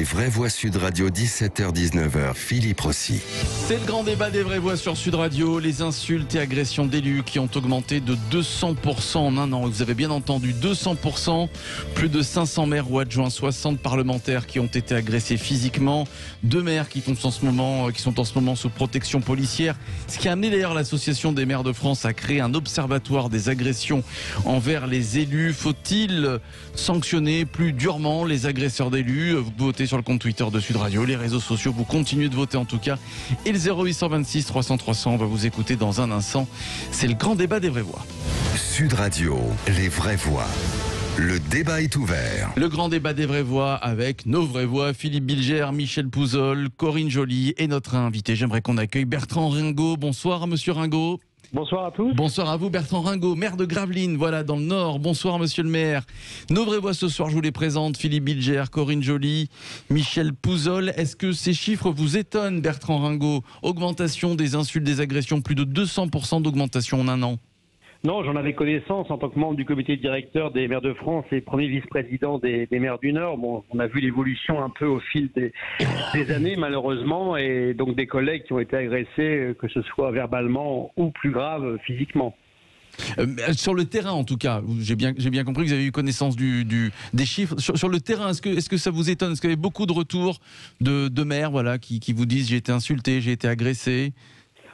Les vraies voix Sud Radio, 17h-19h, Philippe Rossi. C'est le grand débat des vraies voix sur Sud Radio. Les insultes et agressions d'élus qui ont augmenté de 200% en un an. Vous avez bien entendu, 200%. Plus de 500 maires ou adjoints, 60 parlementaires qui ont été agressés physiquement. 2 maires qui sont en ce moment sous protection policière. Ce qui a amené d'ailleurs l'Association des maires de France à créer un observatoire des agressions envers les élus. Faut-il sanctionner plus durement les agresseurs d'élus? Vous pouvez voter sur le compte Twitter de Sud Radio, les réseaux sociaux, vous continuez de voter en tout cas. Et le 0826 300 300, on va vous écouter dans un instant. C'est le grand débat des vraies voix. Sud Radio, les vraies voix. Le débat est ouvert. Le grand débat des vraies voix avec nos vraies voix, Philippe Bilger, Michel Pouzol, Corinne Joly et notre invité. J'aimerais qu'on accueille Bertrand Ringot. Bonsoir monsieur Ringot. Bonsoir à tous. Bonsoir à vous Bertrand Ringot, maire de Gravelines, voilà dans le Nord. Bonsoir monsieur le maire. Nos vraies voix ce soir, je vous les présente. Philippe Bilger, Corinne Joly, Michel Pouzol. Est-ce que ces chiffres vous étonnent Bertrand Ringot? Augmentation des insultes, des agressions, plus de 200% d'augmentation en un an. Non, j'en avais connaissance en tant que membre du comité directeur des maires de France et premier vice-président des maires du Nord. Bon, on a vu l'évolution un peu au fil des années, malheureusement, et donc des collègues qui ont été agressés, que ce soit verbalement ou plus grave, physiquement. Sur le terrain, en tout cas, j'ai bien compris que vous avez eu connaissance des chiffres. Sur le terrain, est-ce que ça vous étonne? Est-ce qu'il y avait beaucoup de retours de maires qui vous disent « j'ai été insulté, j'ai été agressé » ?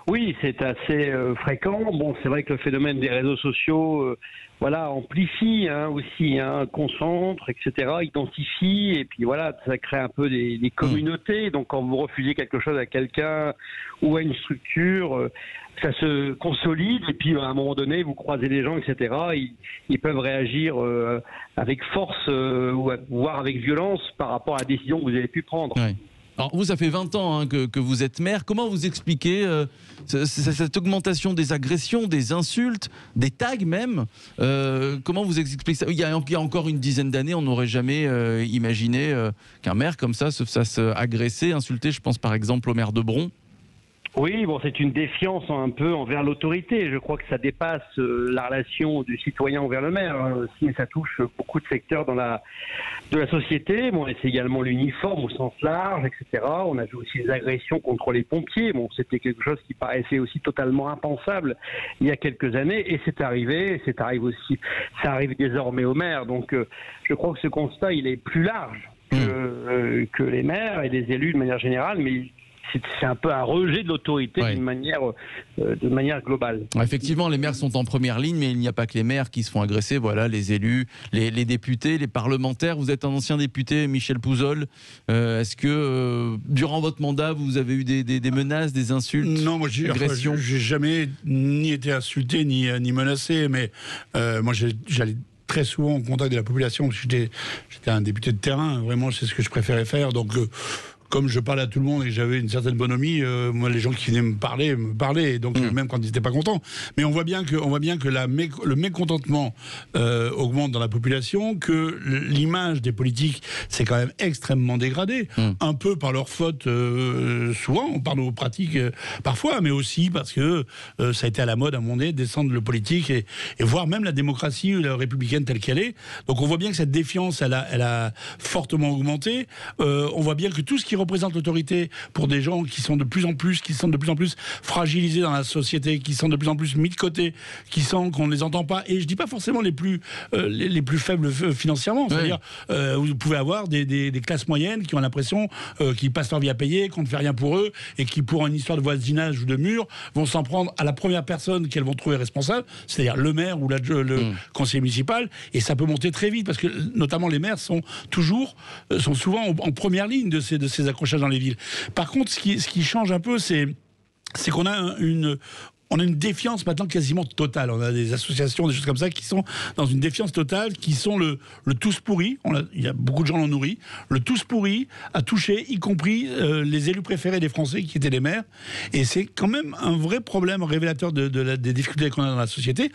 Oui, c'est assez fréquent. Bon, c'est vrai que le phénomène des réseaux sociaux, amplifie aussi, concentre, etc., identifie, et puis voilà, ça crée un peu des communautés. Donc, quand vous refusez quelque chose à quelqu'un ou à une structure, ça se consolide, et puis à un moment donné, vous croisez des gens, etc., ils peuvent réagir avec force, voire avec violence par rapport à la décision que vous avez pu prendre. Ouais. Alors vous, ça fait 20 ans que vous êtes maire. Comment vous expliquez cette augmentation des agressions, des insultes, des tags même? Comment vous expliquez ça? Il y a encore une dizaine d'années, on n'aurait jamais imaginé qu'un maire comme ça se fasse agresser, insulter. Je pense par exemple au maire de Bron. Oui, bon, c'est une défiance un peu envers l'autorité. Je crois que ça dépasse la relation du citoyen envers le maire aussi, mais ça touche beaucoup de secteurs de la société. Bon, et c'est également l'uniforme au sens large, etc. On a vu aussi des agressions contre les pompiers. Bon, c'était quelque chose qui paraissait aussi totalement impensable il y a quelques années, et c'est arrivé. Ça arrive désormais aux maires. Donc, je crois que ce constat, il est plus large que les maires et les élus de manière générale, mais c'est un peu un rejet de l'autorité de manière globale. Effectivement, les maires sont en première ligne, mais il n'y a pas que les maires qui se font agresser. Voilà, les élus, les députés, les parlementaires. Vous êtes un ancien député, Michel Pouzol. Est-ce que durant votre mandat, vous avez eu des menaces, des insultes? Non, moi, j'ai jamais ni été insulté ni menacé, mais moi, j'allais très souvent au contact de la population. J'étais un député de terrain. Vraiment, c'est ce que je préférais faire. Donc, comme je parlais à tout le monde et que j'avais une certaine bonhomie, moi, les gens qui venaient me parlaient, donc même quand ils n'étaient pas contents. Mais on voit bien que le mécontentement augmente dans la population, que l'image des politiques s'est quand même extrêmement dégradée, un peu par leur faute, souvent, par nos pratiques parfois, mais aussi parce que ça a été à la mode à un moment donné, descendre le politique et voir même la démocratie républicaine telle qu'elle est. Donc on voit bien que cette défiance, elle a fortement augmenté. On voit bien que tout ce qui représente l'autorité pour des gens qui sont de plus en plus fragilisés dans la société, qui sont de plus en plus mis de côté, qui sentent qu'on ne les entend pas. Et je dis pas forcément les plus faibles financièrement. C'est-à-dire, vous pouvez avoir des classes moyennes qui ont l'impression qu'ils passent leur vie à payer, qu'on ne fait rien pour eux, et qui, pour une histoire de voisinage ou de mur, vont s'en prendre à la première personne qu'elles vont trouver responsable, c'est-à-dire le maire ou le conseiller municipal. Et ça peut monter très vite, parce que notamment les maires sont souvent en première ligne de ces accrochages dans les villes. Par contre, ce qui change un peu, c'est qu'on a une défiance maintenant quasiment totale. On a des associations, des choses comme ça qui sont dans une défiance totale, qui sont le tous pourri. Il y a beaucoup de gens l'ont nourri. Le tous pourri a touché, y compris les élus préférés des Français qui étaient les maires. Et c'est quand même un vrai problème révélateur des difficultés qu'on a dans la société.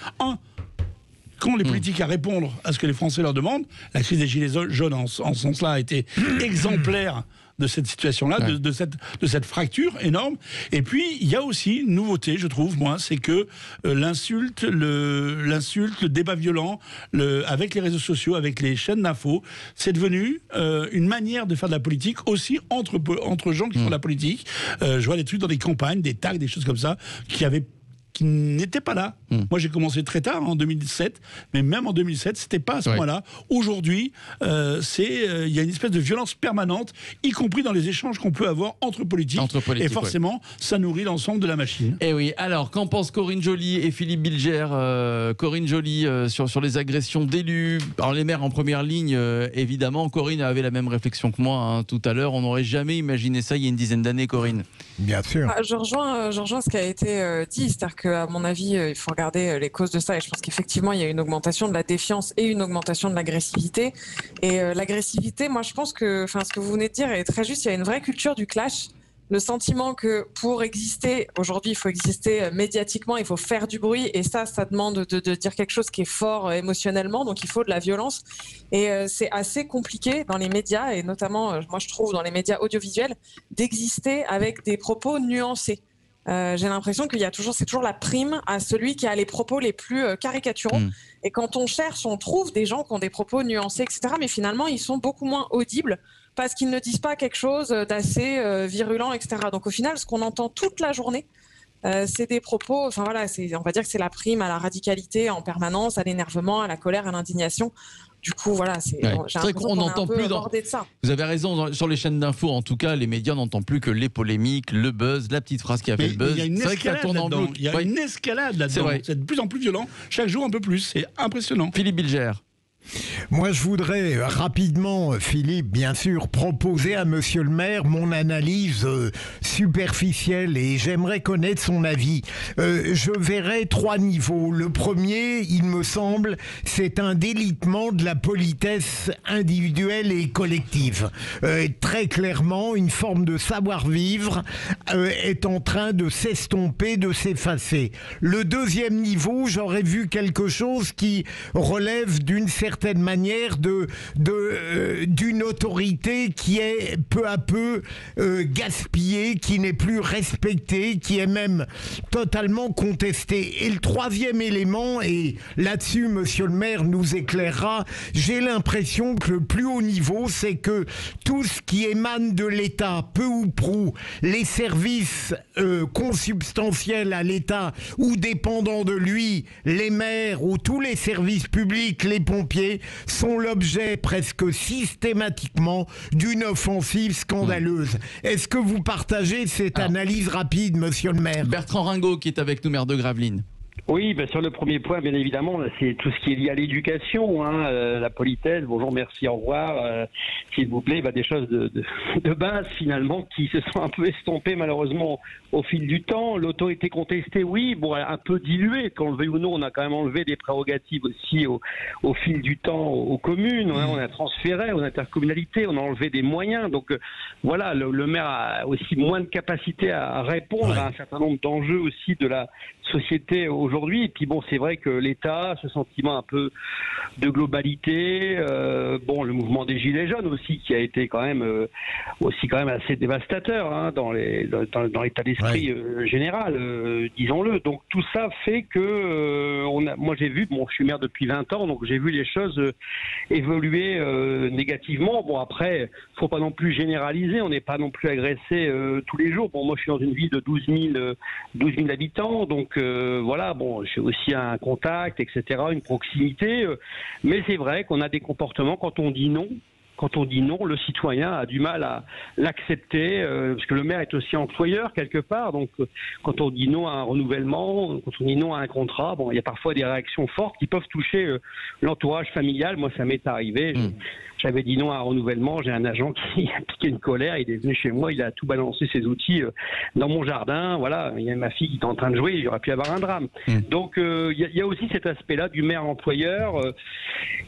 Quand les politiques à répondre à ce que les Français leur demandent, la crise des Gilets jaunes en ce sens-là a été exemplaire de cette situation-là, de cette fracture énorme. Et puis, il y a aussi une nouveauté, je trouve, moi, c'est que l'insulte, le débat violent, avec les réseaux sociaux, avec les chaînes d'infos, c'est devenu une manière de faire de la politique aussi entre gens qui font de la politique. Je vois des trucs dans des campagnes, des tags, des choses comme ça, qui n'étaient pas là. Moi, j'ai commencé très tard, en 2017, mais même en 2007, c'était pas à ce moment-là. Aujourd'hui, il y a une espèce de violence permanente, y compris dans les échanges qu'on peut avoir entre politiques. Et forcément, ça nourrit l'ensemble de la machine. Et oui. Alors, qu'en pensent Corinne Joly et Philippe Bilger? Corinne Joly sur les agressions d'élus. Alors, les maires en première ligne, évidemment. Corinne avait la même réflexion que moi tout à l'heure. On n'aurait jamais imaginé ça il y a une dizaine d'années, Corinne. Bien sûr. Je rejoins ce qui a été dit, c'est-à-dire qu'à mon avis, il faut regarder les causes de ça, et je pense qu'effectivement, il y a une augmentation de la défiance et une augmentation de l'agressivité. Et l'agressivité, moi, je pense que, ce que vous venez de dire est très juste. Il y a une vraie culture du clash. Le sentiment que pour exister, aujourd'hui, il faut exister médiatiquement, il faut faire du bruit, et ça demande de dire quelque chose qui est fort émotionnellement, donc il faut de la violence. Et c'est assez compliqué dans les médias, et notamment, moi je trouve, dans les médias audiovisuels, d'exister avec des propos nuancés. J'ai l'impression qu'il y a c'est toujours la prime à celui qui a les propos les plus caricaturaux. Et quand on cherche, on trouve des gens qui ont des propos nuancés, etc. Mais finalement, ils sont beaucoup moins audibles parce qu'ils ne disent pas quelque chose d'assez virulent, etc. Donc au final, ce qu'on entend toute la journée, c'est des propos, on va dire que c'est la prime à la radicalité en permanence, à l'énervement, à la colère, à l'indignation. Du coup, voilà, j'ai vrai qu'on n'entend plus de ça. Vous avez raison, sur les chaînes d'infos, en tout cas, les médias n'entendent plus que les polémiques, le buzz, la petite phrase qui a fait le buzz. Il y a une escalade là-dedans. Il y a une escalade là-dedans. C'est de plus en plus violent. Chaque jour, un peu plus. C'est impressionnant. Philippe Bilger. Moi, je voudrais rapidement, Philippe, bien sûr, proposer à monsieur le maire mon analyse superficielle, et j'aimerais connaître son avis. Je verrais 3 niveaux. Le premier, il me semble, c'est un délitement de la politesse individuelle et collective. Très clairement, une forme de savoir-vivre est en train de s'estomper, de s'effacer. Le deuxième niveau, j'aurais vu quelque chose qui relève d'une certaine manière d'une autorité qui est peu à peu gaspillée, qui n'est plus respectée, qui est même totalement contestée. Et le troisième élément, et là-dessus monsieur le maire nous éclairera, j'ai l'impression que le plus haut niveau, c'est que tout ce qui émane de l'État, peu ou prou, les services consubstantiels à l'État ou dépendants de lui, les maires ou tous les services publics, les pompiers, sont l'objet presque systématiquement d'une offensive scandaleuse. Est-ce que vous partagez cette analyse rapide, monsieur le maire? Bertrand Ringot, qui est avec nous, maire de Gravelines. Oui, sur le premier point, bien évidemment, c'est tout ce qui est lié à l'éducation, la politesse, bonjour, merci, au revoir, s'il vous plaît, des choses de base finalement qui se sont un peu estompées malheureusement au fil du temps. L'autorité contestée, oui, un peu diluée, qu'on le veuille ou non, on a quand même enlevé des prérogatives aussi au fil du temps aux communes, on a transféré aux intercommunalités, on a enlevé des moyens, donc voilà, le maire a aussi moins de capacité à répondre à un certain nombre d'enjeux aussi de la société aujourd'hui. Et puis c'est vrai que l'État, ce sentiment un peu de globalité, le mouvement des Gilets jaunes aussi, qui a été quand même assez dévastateur dans l'état d'esprit général, disons-le. Donc tout ça fait que moi j'ai vu, je suis maire depuis 20 ans, donc j'ai vu les choses évoluer négativement. Après, faut pas non plus généraliser, on n'est pas non plus agressé tous les jours. Moi je suis dans une ville de 12 000 habitants, donc j'ai aussi un contact, etc., une proximité, mais c'est vrai qu'on a des comportements, quand on dit non, le citoyen a du mal à l'accepter, parce que le maire est aussi employeur quelque part, donc quand on dit non à un renouvellement, quand on dit non à un contrat, il y a parfois des réactions fortes qui peuvent toucher l'entourage familial. Moi, ça m'est arrivé. J'avais dit non à un renouvellement, j'ai un agent qui a piqué une colère, il est venu chez moi, il a tout balancé ses outils dans mon jardin, voilà, il y a ma fille qui était en train de jouer, il aurait pu y avoir un drame. Donc il y a aussi cet aspect-là du maire employeur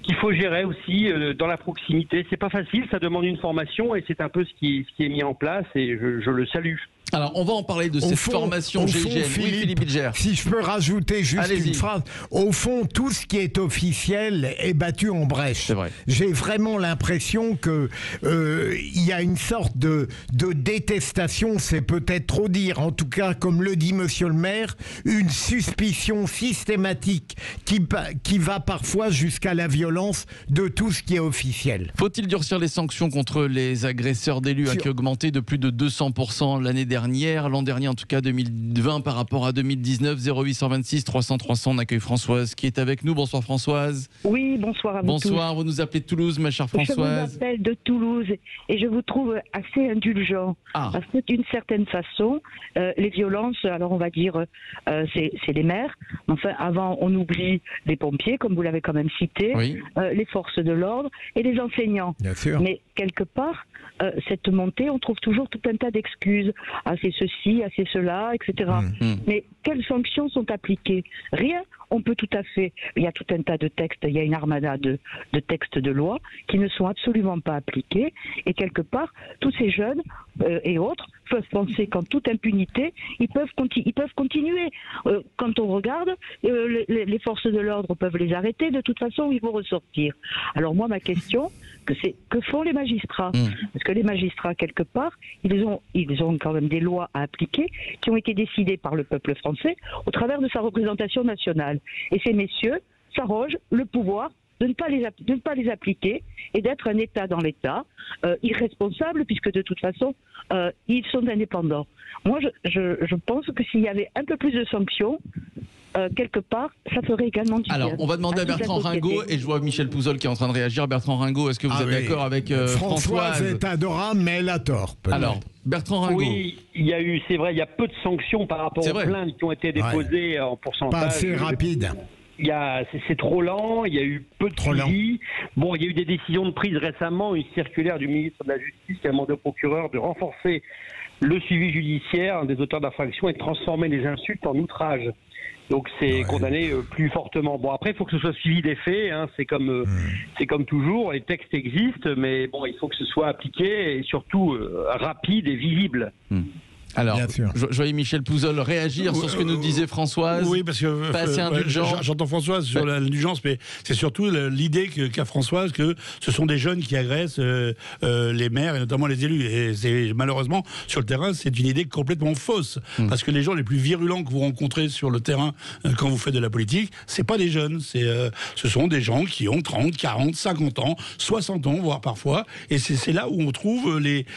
qu'il faut gérer aussi dans la proximité. C'est pas facile, ça demande une formation et c'est un peu ce qui est mis en place et je le salue. Alors, on va en parler de cette formation GIGN. Philippe Bilger. Si je peux rajouter juste une phrase. Au fond, tout ce qui est officiel est battu en brèche. C'est vrai. J'ai vraiment l'impression que il y a une sorte de détestation, c'est peut-être trop dire, en tout cas, comme le dit Monsieur le maire, une suspicion systématique qui va parfois jusqu'à la violence de tout ce qui est officiel. Faut-il durcir les sanctions contre les agresseurs d'élus qui ont augmenté de plus de 200% l'année dernière, l'an dernier en tout cas 2020 par rapport à 2019, 0826 300 300, on accueille Françoise qui est avec nous. Bonsoir Françoise. Oui, bonsoir à vous. Bonsoir, vous nous appelez de Toulouse, ma chère Françoise. Je vous appelle de Toulouse et je vous trouve assez indulgent. Parce que d'une certaine façon, les violences, alors on va dire, c'est les maires. Enfin, avant, on oublie les pompiers, comme vous l'avez quand même cité, les forces de l'ordre et les enseignants. Bien sûr. Mais quelque part, cette montée, on trouve toujours tout un tas d'excuses. Ah, c'est ceci, ah, c'est cela, etc. Mais quelles sanctions sont appliquées? Rien. On peut tout à fait. Il y a tout un tas de textes, il y a une armada de textes de loi qui ne sont absolument pas appliqués. Et quelque part, tous ces jeunes et autres peuvent penser qu'en toute impunité, ils peuvent continuer. Quand on regarde, les forces de l'ordre peuvent les arrêter. De toute façon, ils vont ressortir. Alors moi, ma question, c'est que font les magistrats? Parce que les magistrats, quelque part, ils ont quand même des lois à appliquer qui ont été décidées par le peuple français au travers de sa représentation nationale. Et ces messieurs s'arrogent le pouvoir de ne pas les appliquer et d'être un État dans l'État, irresponsable, puisque de toute façon, ils sont indépendants. Moi, je pense que s'il y avait un peu plus de sanctions, quelque part, ça ferait également du bien. Alors, on va demander à Bertrand Ringot, et je vois Michel Pouzol qui est en train de réagir. Bertrand Ringot, est-ce que vous êtes d'accord avec Françoise? Est adorable, mais elle a tort. Alors, Bertrand Ringot. Oui, c'est vrai, il y a peu de sanctions par rapport aux plaintes qui ont été déposées en pourcentage. Pas assez rapide. C'est trop lent, il y a eu peu de suivi. Bon, il y a eu des décisions de prise récemment, une circulaire du ministre de la Justice qui a demandé au procureur de renforcer le suivi judiciaire des auteurs d'infractions et de transformer les insultes en outrage. Donc c'est condamné plus fortement. Bon, après, il faut que ce soit suivi des faits. Hein. C'est comme toujours. Les textes existent, mais bon, il faut que ce soit appliqué et surtout rapide et visible. Alors, je voyais Michel Pouzol réagir sur ce que nous disait Françoise. Oui, parce que pas assez indulgent. J'entends Françoise sur l'indulgence, mais c'est surtout l'idée qu'a Françoise que ce sont des jeunes qui agressent les maires et notamment les élus. Et malheureusement, sur le terrain, c'est une idée complètement fausse. Parce que les gens les plus virulents que vous rencontrez sur le terrain quand vous faites de la politique, c'est pas des jeunes. Ce sont des gens qui ont 30, 40, 50 ans, 60 ans, voire parfois. Et c'est là où on trouve les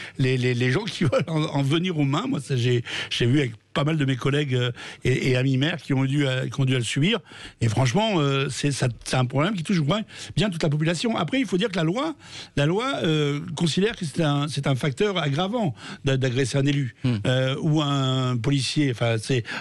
gens qui veulent en venir aux mains. Moi, j'ai vu avec pas mal de mes collègues et amis maires qui ont dû à le subir. Et franchement, c'est un problème qui touche bien toute la population. Après, il faut dire que la loi considère que c'est un facteur aggravant d'agresser un élu ou un policier. Enfin,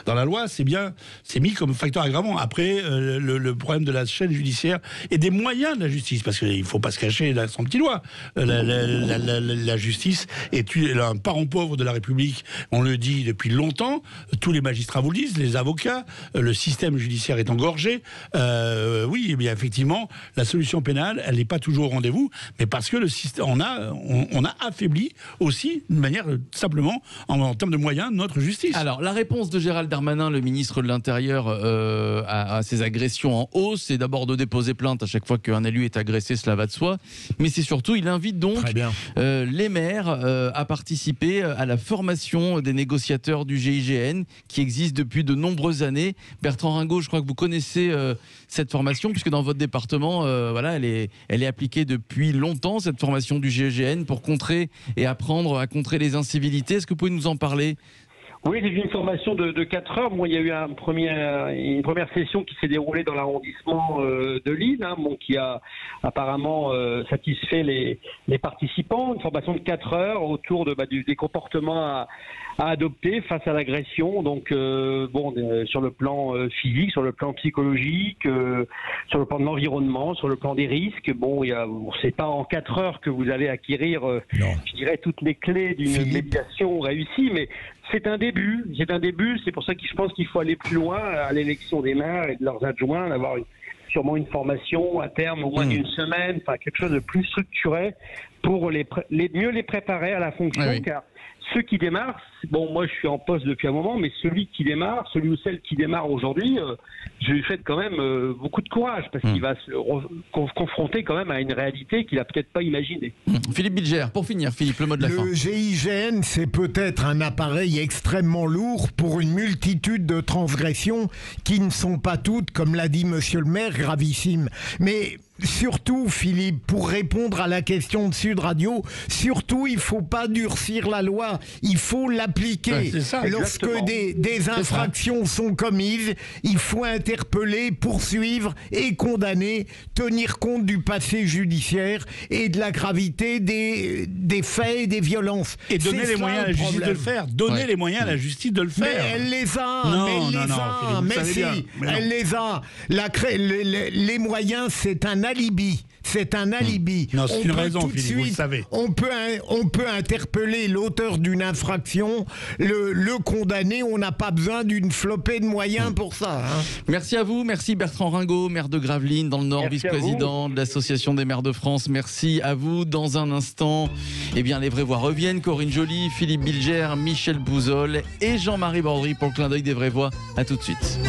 dans la loi, c'est mis comme facteur aggravant. Après, le problème de la chaîne judiciaire et des moyens de la justice, parce qu'il ne faut pas se cacher son petit doigt. La justice est un parent pauvre de la République. On le dit depuis longtemps. Tous les magistrats vous le disent, les avocats, le système judiciaire est engorgé. Oui, eh bien effectivement, la solution pénale, elle n'est pas toujours au rendez-vous, mais parce que le système, on a affaibli aussi, d'une manière simplement, en termes de moyens, notre justice. Alors, la réponse de Gérald Darmanin, le ministre de l'Intérieur, à ces agressions en hausse, c'est d'abord de déposer plainte à chaque fois qu'un élu est agressé, cela va de soi, mais c'est surtout, il invite donc les maires à participer à la formation des négociateurs du GIGN qui existe depuis de nombreuses années. Bertrand Ringot, je crois que vous connaissez cette formation puisque dans votre département, elle est appliquée depuis longtemps, cette formation du GIGN pour contrer et apprendre à contrer les incivilités. Est-ce que vous pouvez nous en parler ? Oui, c'est une formation de 4 heures. Bon, il y a eu une première session qui s'est déroulée dans l'arrondissement de Lille, qui a apparemment satisfait les participants. Une formation de 4 heures autour des comportements à adopter face à l'agression. Donc, sur le plan physique, sur le plan psychologique, sur le plan de l'environnement, sur le plan des risques. Bon, c'est pas en 4 heures que vous allez acquérir, je dirais, toutes les clés d'une médiation réussie, mais c'est un début. C'est pour ça que je pense qu'il faut aller plus loin à l'élection des maires et de leurs adjoints, d'avoir sûrement une formation à terme au moins d'une semaine, enfin quelque chose de plus structuré pour mieux les préparer à la fonction, Ah oui. car ceux qui démarrent, bon, moi je suis en poste depuis un moment, mais celui ou celle qui démarre aujourd'hui, je lui souhaite quand même beaucoup de courage, parce qu'il va se confronter quand même à une réalité qu'il a peut-être pas imaginée. Philippe Bilger, pour finir, Philippe, le mot de la fin. Le GIGN, c'est peut-être un appareil extrêmement lourd pour une multitude de transgressions qui ne sont pas toutes, comme l'a dit monsieur le maire, gravissimes. Mais surtout, Philippe, pour répondre à la question de Sud Radio, surtout, il faut pas durcir la loi, il faut l'appliquer. Ouais, c'est ça, Lorsque exactement. des infractions sont commises, il faut interpeller, poursuivre et condamner, tenir compte du passé judiciaire et de la gravité des faits et des violences. Et donner C'est les cela, moyens à le la justice de problème. le faire. Donner Ouais. les moyens à la justice de le Mais faire. elle les a, Non, mais elle non, les non, a, Philippe, vous mais savez si, bien. Mais non. elle les a. Les moyens, c'est un alibi. C'est un alibi. Non, c'est On une peut raison, tout de Philippe, vous le suite- savez. On peut interpeller l'auteur d'une infraction, le condamner. On n'a pas besoin d'une flopée de moyens pour ça. Hein. Merci à vous, merci Bertrand Ringot, maire de Gravelines dans le Nord, Merci à vice-président de l'Association des maires de France. Merci à vous. Dans un instant, eh bien, les vraies voix reviennent. Corinne Joly, Philippe Bilger, Michel Bouzol et Jean-Marie Bordry pour le clin d'œil des vraies voix. À tout de suite.